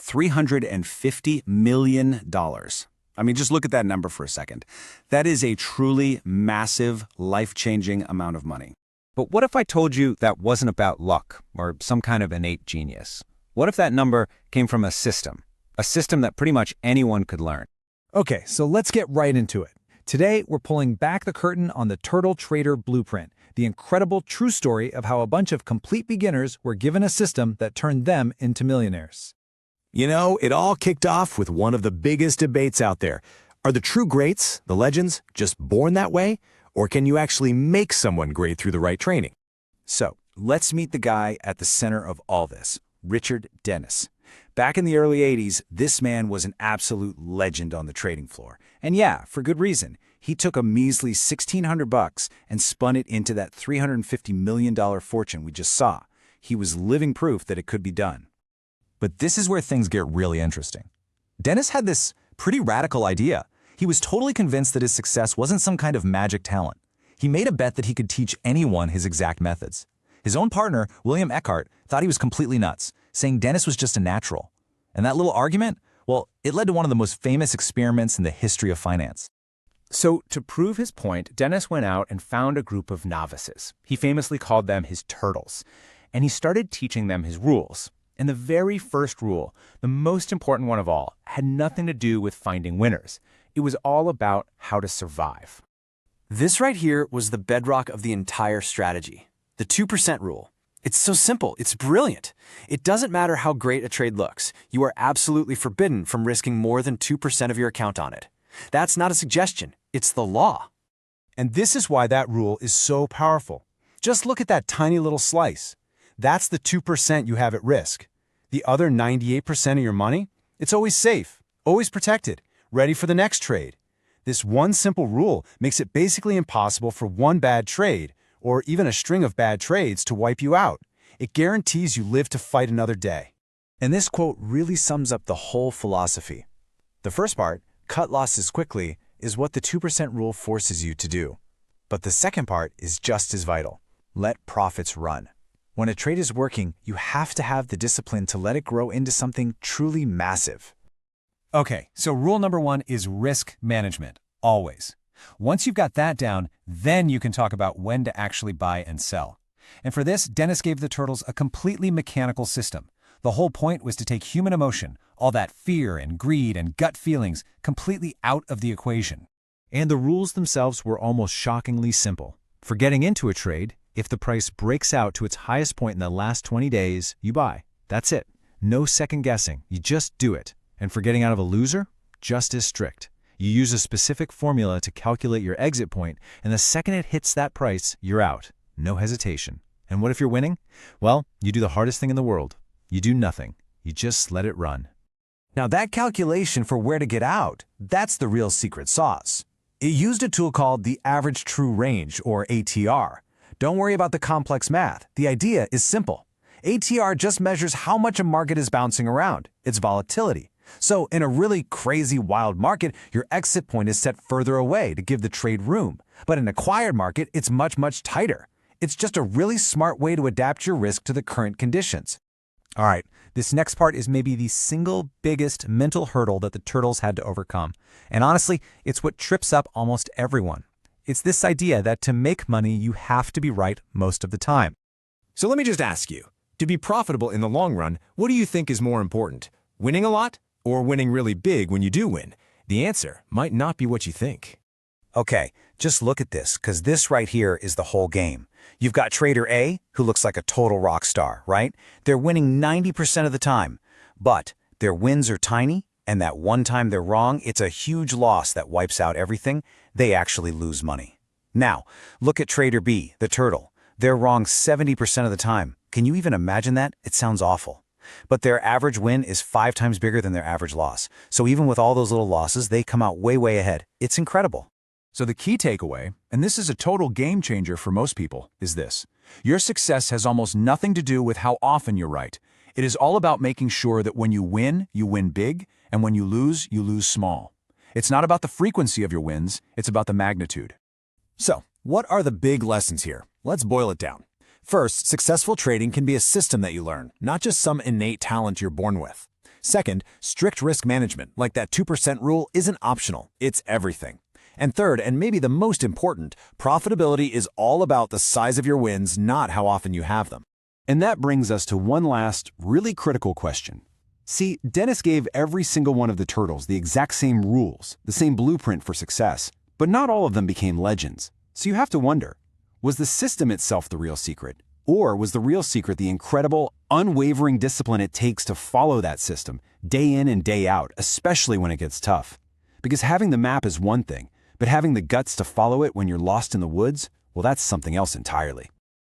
$350 million. I mean, just look at that number for a second. That is a truly massive, life-changing amount of money. But what if I told you that wasn't about luck or some kind of innate genius? What if that number came from a system that pretty much anyone could learn? Okay, so let's get right into it. Today, we're pulling back the curtain on the Turtle Trader Blueprint, the incredible true story of how a bunch of complete beginners were given a system that turned them into millionaires. You know, it all kicked off with one of the biggest debates out there. Are the true greats, the legends, just born that way? Or can you actually make someone great through the right training? So, let's meet the guy at the center of all this, Richard Dennis. Back in the early 80s, this man was an absolute legend on the trading floor. And yeah, for good reason. He took a measly $1,600 and spun it into that $350 million fortune we just saw. He was living proof that it could be done. But this is where things get really interesting. Dennis had this pretty radical idea. He was totally convinced that his success wasn't some kind of magic talent. He made a bet that he could teach anyone his exact methods. His own partner, William Eckhart, thought he was completely nuts, saying Dennis was just a natural. And that little argument, well, it led to one of the most famous experiments in the history of finance. So, to prove his point, Dennis went out and found a group of novices. He famously called them his turtles. And he started teaching them his rules. And the very first rule, the most important one of all, had nothing to do with finding winners. It was all about how to survive. This right here was the bedrock of the entire strategy, the 2% rule. It's so simple, it's brilliant. It doesn't matter how great a trade looks, you are absolutely forbidden from risking more than 2% of your account on it. That's not a suggestion, it's the law. And this is why that rule is so powerful. Just look at that tiny little slice. That's the 2% you have at risk. The other 98% of your money, it's always safe, always protected, ready for the next trade. This one simple rule makes it basically impossible for one bad trade, or even a string of bad trades, to wipe you out. It guarantees you live to fight another day. And this quote really sums up the whole philosophy. The first part, cut losses quickly, is what the 2% rule forces you to do. But the second part is just as vital. Let profits run. When a trade is working, you have to have the discipline to let it grow into something truly massive. Okay, so rule number one is risk management, always. Once you've got that down, then you can talk about when to actually buy and sell. And for this, Dennis gave the turtles a completely mechanical system. The whole point was to take human emotion, all that fear and greed and gut feelings, completely out of the equation. And the rules themselves were almost shockingly simple. For getting into a trade, if the price breaks out to its highest point in the last 20 days, you buy. That's it. No second guessing. You just do it. And for getting out of a loser, just as strict. You use a specific formula to calculate your exit point, and the second it hits that price, you're out. No hesitation. And what if you're winning? Well, you do the hardest thing in the world. You do nothing. You just let it run. Now that calculation for where to get out, that's the real secret sauce. It used a tool called the average true range, or ATR. Don't worry about the complex math. The idea is simple. ATR just measures how much a market is bouncing around, its volatility. So in a really crazy wild market, your exit point is set further away to give the trade room. But in a quiet market, it's much, much tighter. It's just a really smart way to adapt your risk to the current conditions. All right, this next part is maybe the single biggest mental hurdle that the turtles had to overcome. And honestly, it's what trips up almost everyone. It's this idea that to make money, you have to be right most of the time. So let me just ask you, to be profitable in the long run, what do you think is more important? Winning a lot or winning really big when you do win? The answer might not be what you think. Okay, just look at this, because this right here is the whole game. You've got Trader A, who looks like a total rock star, right? They're winning 90% of the time, but their wins are tiny, and that one time they're wrong, it's a huge loss that wipes out everything. They actually lose money. Now, look at Trader B, the turtle. They're wrong 70% of the time. Can you even imagine that? It sounds awful. But their average win is 5 times bigger than their average loss. So even with all those little losses, they come out way, way ahead. It's incredible. So the key takeaway, and this is a total game changer for most people, is this. Your success has almost nothing to do with how often you're right. It is all about making sure that when you win big, and when you lose small. It's not about the frequency of your wins, it's about the magnitude. So, what are the big lessons here? Let's boil it down. First, successful trading can be a system that you learn, not just some innate talent you're born with. Second, strict risk management, like that 2% rule, isn't optional. It's everything. And third, and maybe the most important, profitability is all about the size of your wins, not how often you have them. And that brings us to one last, really critical question. See, Dennis gave every single one of the turtles the exact same rules, the same blueprint for success, but not all of them became legends. So you have to wonder, was the system itself the real secret? Or was the real secret the incredible, unwavering discipline it takes to follow that system, day in and day out, especially when it gets tough? Because having the map is one thing, but having the guts to follow it when you're lost in the woods, well, that's something else entirely.